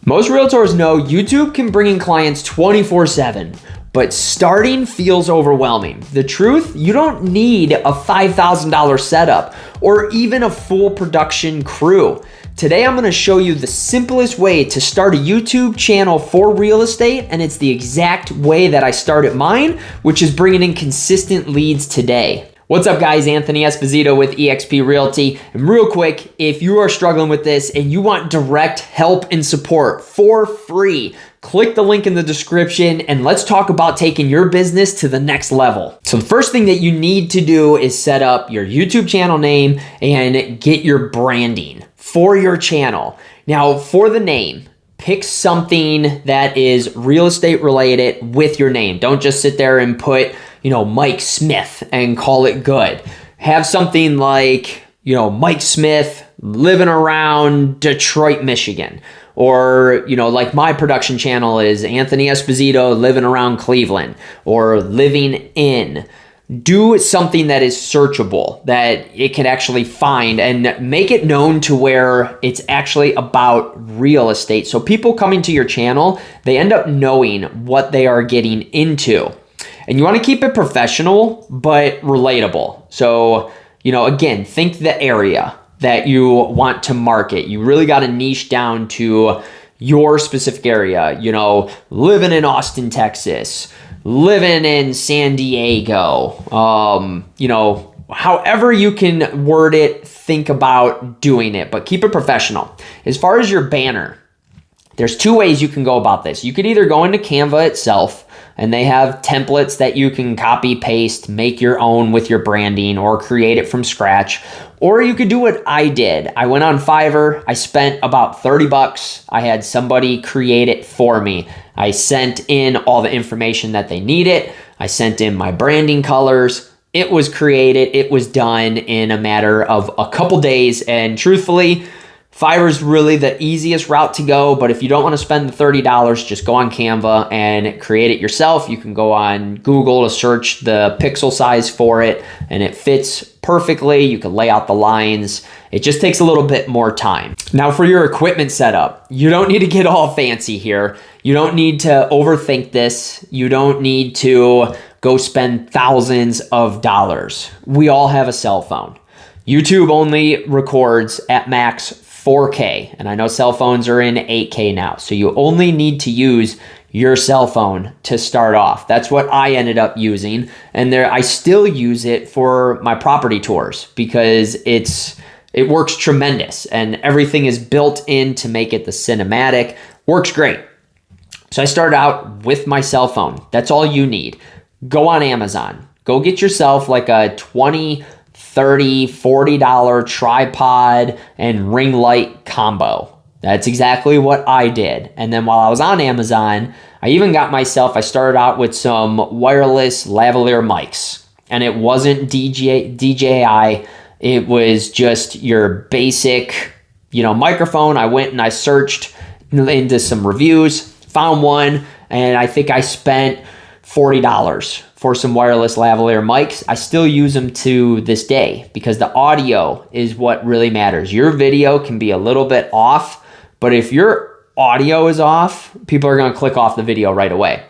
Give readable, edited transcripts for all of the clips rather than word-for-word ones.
Most realtors know YouTube can bring in clients 24/7, but starting feels overwhelming. The truth, you don't need a $5,000 setup or even a full production crew. Today, I'm gonna show you the simplest way to start a YouTube channel for real estate, and it's the exact way that I started mine, which is bringing in consistent leads today. What's up guys, Anthony Esposito with eXp Realty. And real quick, if you are struggling with this and you want direct help and support for free, click the link in the description and let's talk about taking your business to the next level. So the first thing that you need to do is set up your YouTube channel name and get your branding for your channel. Now for the name, pick something that is real estate related with your name. Don't just sit there and put, Mike Smith and call it good. Have something like, Mike Smith living around Detroit, Michigan. Or, like my production channel is Anthony Esposito living around Cleveland or living in. Do something that is searchable, that it can actually find, and make it known to where it's actually about real estate. So people coming to your channel, they end up knowing what they are getting into. And you want to keep it professional, but relatable. So, again, think the area that you want to market. You really got to niche down to your specific area, living in Austin, Texas, living in San Diego, however you can word it, think about doing it, but keep it professional. As far as your banner, there's two ways you can go about this. You could either go into Canva itself, and they have templates that you can copy, paste, make your own with your branding or create it from scratch. Or you could do what I did. I went on Fiverr. I spent about 30 bucks. I had somebody create it for me. I sent in all the information that they needed. I sent in my branding colors. It was created. It was done in a matter of a couple days. And truthfully, Fiverr is really the easiest route to go, but if you don't want to spend the $30, just go on Canva and create it yourself. You can go on Google to search the pixel size for it, and it fits perfectly. You can lay out the lines. It just takes a little bit more time. Now for your equipment setup, you don't need to get all fancy here. You don't need to overthink this. You don't need to go spend thousands of dollars. We all have a cell phone. YouTube only records at max 4K, and I know cell phones are in 8K now, so you only need to use your cell phone to start off. That's what I ended up using, and I still use it for my property tours because it works tremendous, and everything is built in to make it the cinematic. Works great. So I started out with my cell phone. That's all you need. Go on Amazon. Go get yourself like a $20, $30, $40 tripod and ring light combo. That's exactly what I did. And then while I was on Amazon, I started out with some wireless lavalier mics. And it wasn't DJI, it was just your basic, microphone. I went and I searched into some reviews, found one, and I think I spent $40 for some wireless lavalier mics. I still use them to this day because the audio is what really matters. Your video can be a little bit off, but if your audio is off, people are going to click off the video right away.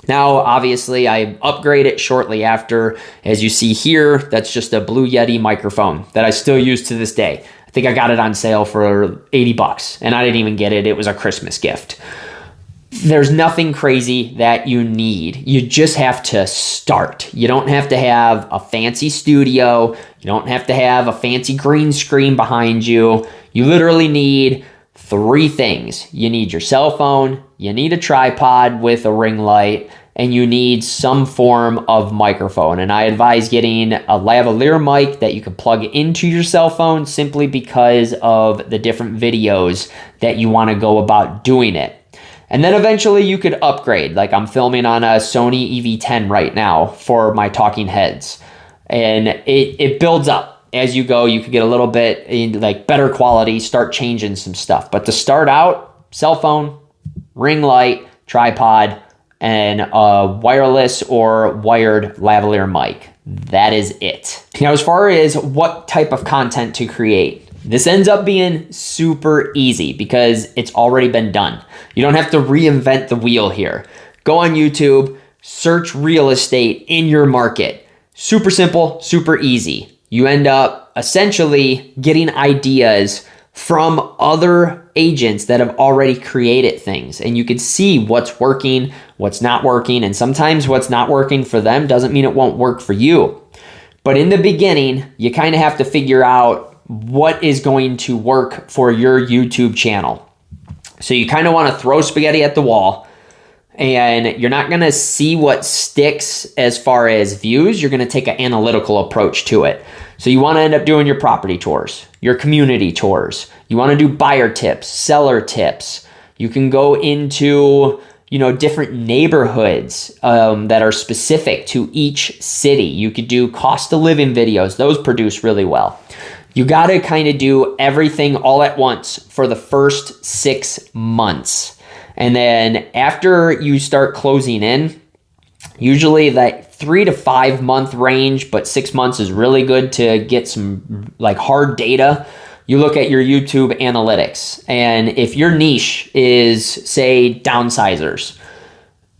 Now, obviously, I upgraded shortly after. As you see here, that's just a Blue Yeti microphone that I still use to this day. I think I got it on sale for 80 bucks, and I didn't even get it. It was a Christmas gift. There's nothing crazy that you need. You just have to start. You don't have to have a fancy studio. You don't have to have a fancy green screen behind you. You literally need three things. You need your cell phone, you need a tripod with a ring light, and you need some form of microphone. And I advise getting a lavalier mic that you can plug into your cell phone simply because of the different videos that you want to go about doing it. And then eventually you could upgrade. Like I'm filming on a Sony EV10 right now for my talking heads. And it builds up as you go. You could get a little bit in like better quality, start changing some stuff. But to start out, cell phone, ring light, tripod, and a wireless or wired lavalier mic. That is it. Now, as far as what type of content to create, This ends up being super easy because it's already been done. You don't have to reinvent the wheel here. Go on YouTube, search real estate in your market. Super simple, super easy. You end up essentially getting ideas from other agents that have already created things, and you can see what's working, what's not working, and sometimes what's not working for them doesn't mean it won't work for you. But in the beginning, you kind of have to figure out what is going to work for your YouTube channel. So you kind of want to throw spaghetti at the wall, and you're not going to see what sticks as far as views. You're going to take an analytical approach to it. So you want to end up doing your property tours, your community tours. You want to do buyer tips, seller tips. You can go into, different neighborhoods that are specific to each city. You could do cost of living videos. Those produce really well. You got to kind of do everything all at once for the first 6 months. And then after you start closing in, usually that 3 to 5 month range, but 6 months is really good to get some hard data. You look at your YouTube analytics, and if your niche is, say, downsizers,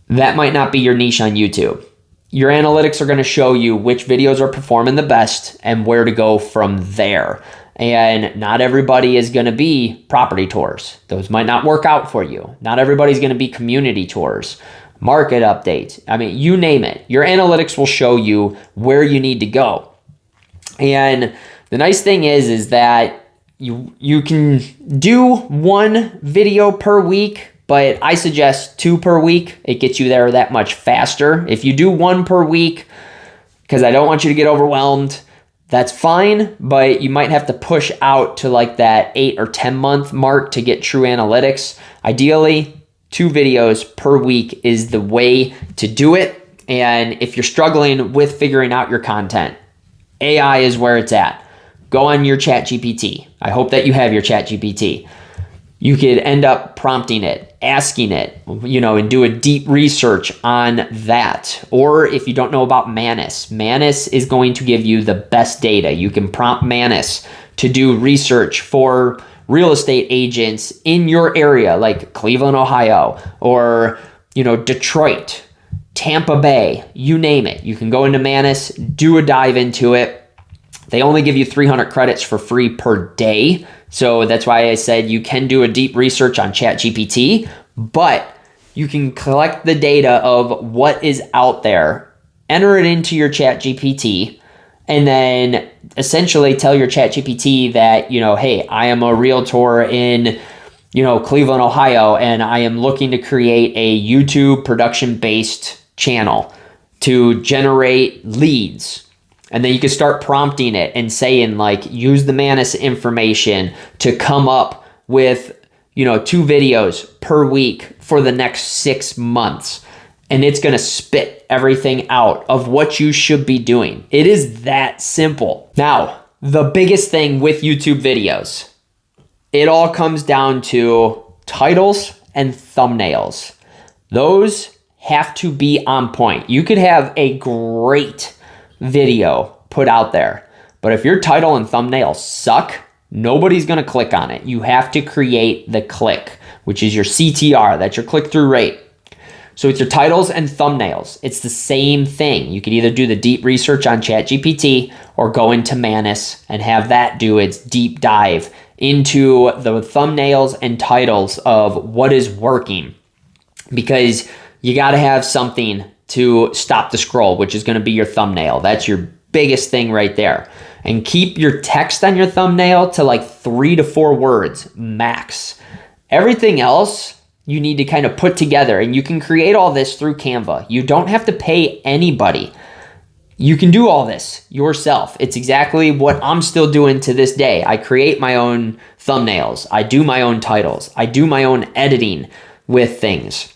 that might not be your niche on YouTube. Your analytics are going to show you which videos are performing the best and where to go from there. And not everybody is going to be property tours. Those might not work out for you. Not everybody's going to be community tours, market updates. I mean, you name it. Your analytics will show you where you need to go. And the nice thing is that you can do 1 video per week, but I suggest 2 per week. It gets you there that much faster. If you do 1 per week, because I don't want you to get overwhelmed, that's fine, but you might have to push out to that 8 or 10 month mark to get true analytics. Ideally, 2 videos per week is the way to do it. And if you're struggling with figuring out your content, AI is where it's at. Go on your ChatGPT. I hope that you have your ChatGPT. You could end up prompting it, asking it, and do a deep research on that. Or if you don't know about Manus, Manus is going to give you the best data. You can prompt Manus to do research for real estate agents in your area, like Cleveland, Ohio, or, Detroit, Tampa Bay, you name it. You can go into Manus, do a dive into it. They only give you 300 credits for free per day. So that's why I said you can do a deep research on ChatGPT, but you can collect the data of what is out there, enter it into your ChatGPT, and then essentially tell your ChatGPT that, hey, I am a realtor in, Cleveland, Ohio, and I am looking to create a YouTube production-based channel to generate leads. And then you can start prompting it and saying use the Manus information to come up with, 2 videos per week for the next 6 months. And it's going to spit everything out of what you should be doing. It is that simple. Now, the biggest thing with YouTube videos, it all comes down to titles and thumbnails. Those have to be on point. You could have a great video put out there, but if your title and thumbnail suck, nobody's going to click on it. You have to create the click, which is your CTR, that's your click-through rate. So it's your titles and thumbnails. It's the same thing. You could either do the deep research on ChatGPT or go into Manus and have that do its deep dive into the thumbnails and titles of what is working, because you got to have something to stop the scroll, which is going to be your thumbnail. That's your biggest thing right there. And keep your text on your thumbnail to 3 to 4 words max. Everything else you need to kind of put together, and you can create all this through Canva. You don't have to pay anybody. You can do all this yourself. It's exactly what I'm still doing to this day. I create my own thumbnails. I do my own titles. I do my own editing with things.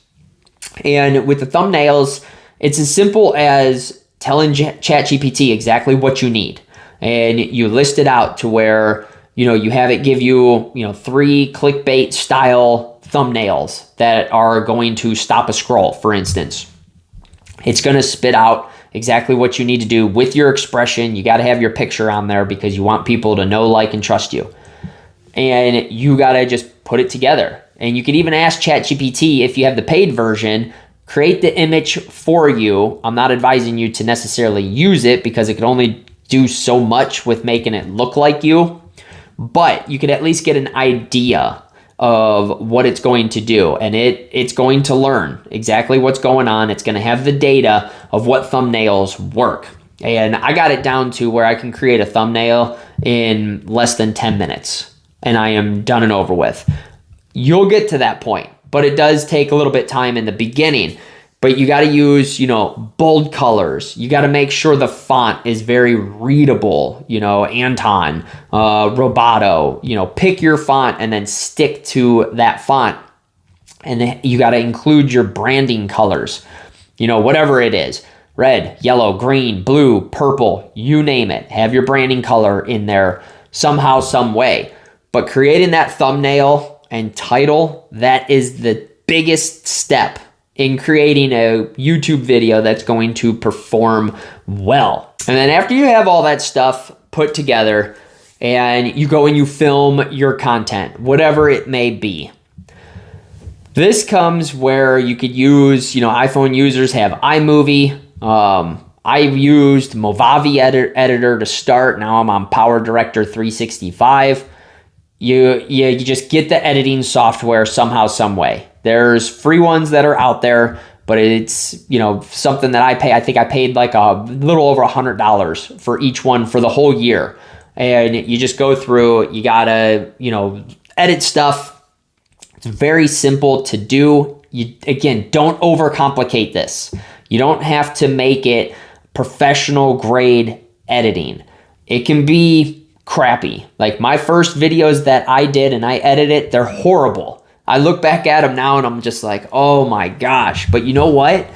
And with the thumbnails, it's as simple as telling ChatGPT exactly what you need. And you list it out to where, you have it give you, 3 clickbait style thumbnails that are going to stop a scroll, for instance. It's going to spit out exactly what you need to do with your expression. You got to have your picture on there because you want people to know, like, and trust you. and you got to just put it together. And you can even ask ChatGPT, if you have the paid version, create the image for you. I'm not advising you to necessarily use it because it can only do so much with making it look like you, but you could at least get an idea of what it's going to do, and it's going to learn exactly what's going on. It's going to have the data of what thumbnails work. And I got it down to where I can create a thumbnail in less than 10 minutes and I am done and over with. You'll get to that point, but it does take a little bit of time in the beginning. But you got to use, bold colors. You got to make sure the font is very readable, Anton, Roboto, pick your font and then stick to that font. And then you got to include your branding colors, whatever it is, red, yellow, green, blue, purple, you name it. Have your branding color in there somehow, some way. But creating that thumbnail and title, that is the biggest step in creating a YouTube video that's going to perform well. And then after you have all that stuff put together and you go and you film your content, whatever it may be, this comes where you could use, iPhone users have iMovie. I've used Movavi editor to start. Now I'm on Power Director 365. You just get the editing software somehow, some way. There's free ones that are out there, but it's, something that I pay. I think I paid like a little over $100 for each one for the whole year. And you just go through, you gotta, edit stuff. It's very simple to do. Again, don't overcomplicate this. You don't have to make it professional grade editing. It can be crappy. Like my first videos that I did and I edited, they're horrible. I look back at them now and I'm just like, oh my gosh. But you know what?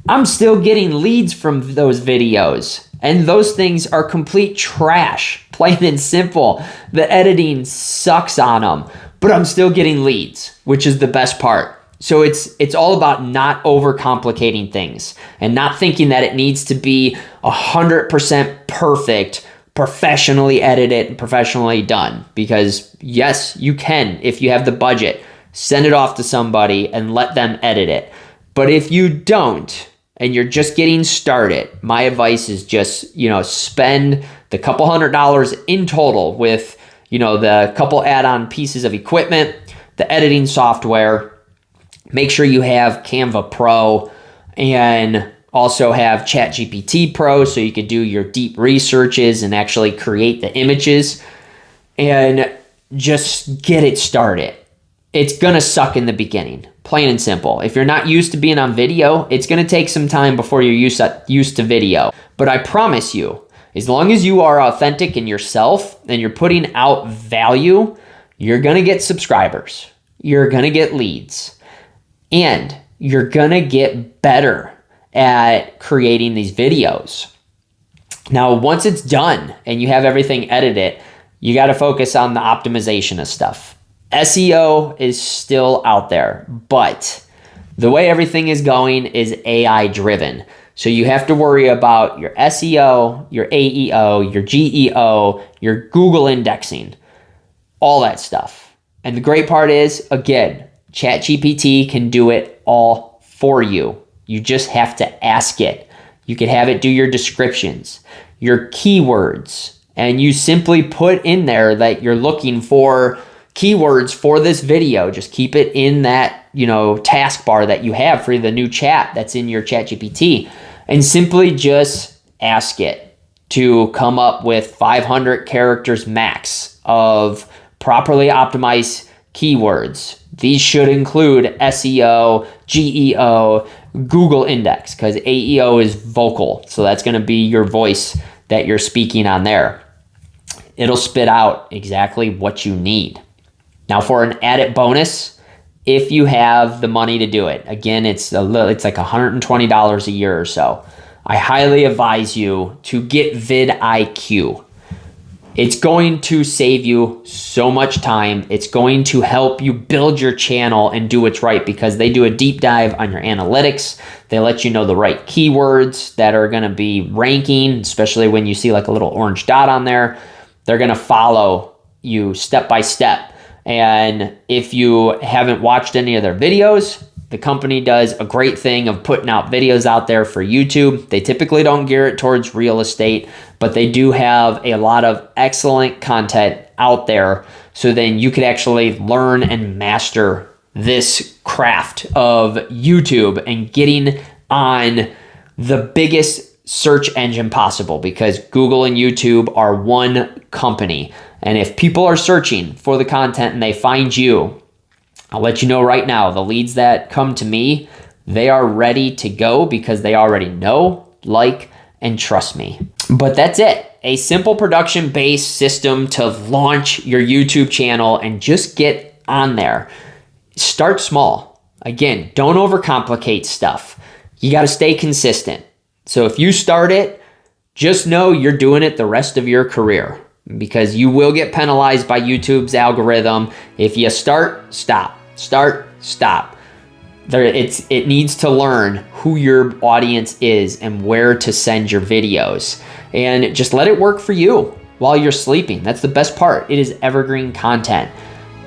I'm still getting leads from those videos. And those things are complete trash, plain and simple. The editing sucks on them, but I'm still getting leads, which is the best part. So it's all about not overcomplicating things and not thinking that it needs to be 100% perfect, professionally edited, and professionally done. Because yes, you can if you have the budget. Send it off to somebody and let them edit it. But if you don't, and you're just getting started, my advice is just, spend the couple $100 in total with, the couple add-on pieces of equipment, the editing software. Make sure you have Canva Pro and also have ChatGPT Pro so you could do your deep researches and actually create the images and just get it started. It's going to suck in the beginning, plain and simple. If you're not used to being on video, it's going to take some time before you're used to video. But I promise you, as long as you are authentic in yourself and you're putting out value, you're going to get subscribers. You're going to get leads. And you're going to get better at creating these videos. Now, once it's done and you have everything edited, you got to focus on the optimization of stuff. SEO is still out there, but the way everything is going is AI driven. So you have to worry about your SEO, your AEO, your GEO, your Google indexing, all that stuff. And the great part is, again, ChatGPT can do it all for you. You just have to ask it. You can have it do your descriptions, your keywords, and you simply put in there that you're looking for keywords for this video. Just keep it in that, taskbar that you have for the new chat that's in your ChatGPT, and simply just ask it to come up with 500 characters max of properly optimized keywords. These should include SEO, GEO, Google index, because AEO is vocal. So that's going to be your voice that you're speaking on there. It'll spit out exactly what you need. Now for an added bonus, if you have the money to do it, again, it's like $120 a year or so. I highly advise you to get vidIQ. It's going to save you so much time. It's going to help you build your channel and do what's right, because they do a deep dive on your analytics. They let you know the right keywords that are going to be ranking, especially when you see like a little orange dot on there. They're going to follow you step by step. And if you haven't watched any of their videos, the company does a great thing of putting out videos out there for YouTube. They typically don't gear it towards real estate, but they do have a lot of excellent content out there. So then you could actually learn and master this craft of YouTube and getting on the biggest search engine possible, because Google and YouTube are one company. And if people are searching for the content and they find you, I'll let you know right now, the leads that come to me, they are ready to go because they already know, like, and trust me. But that's it. A simple production-based system to launch your YouTube channel and just get on there. Start small. Again, don't overcomplicate stuff. You got to stay consistent. So if you start it, just know you're doing it the rest of your career, because you will get penalized by YouTube's algorithm if you start, stop, start, stop. It needs to learn who your audience is and where to send your videos, and just let it work for you while you're sleeping. That's the best part. It is evergreen content.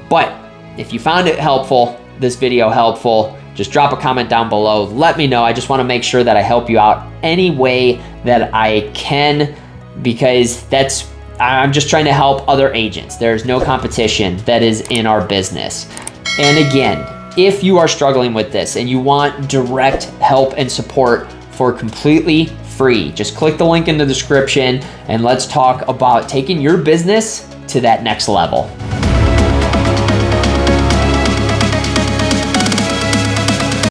But if you found it helpful, this video helpful, just drop a comment down below. Let me know. I just want to make sure that I help you out any way that I can, because I'm just trying to help other agents. There's no competition that is in our business. And again, if you are struggling with this and you want direct help and support for completely free, just click the link in the description and let's talk about taking your business to that next level.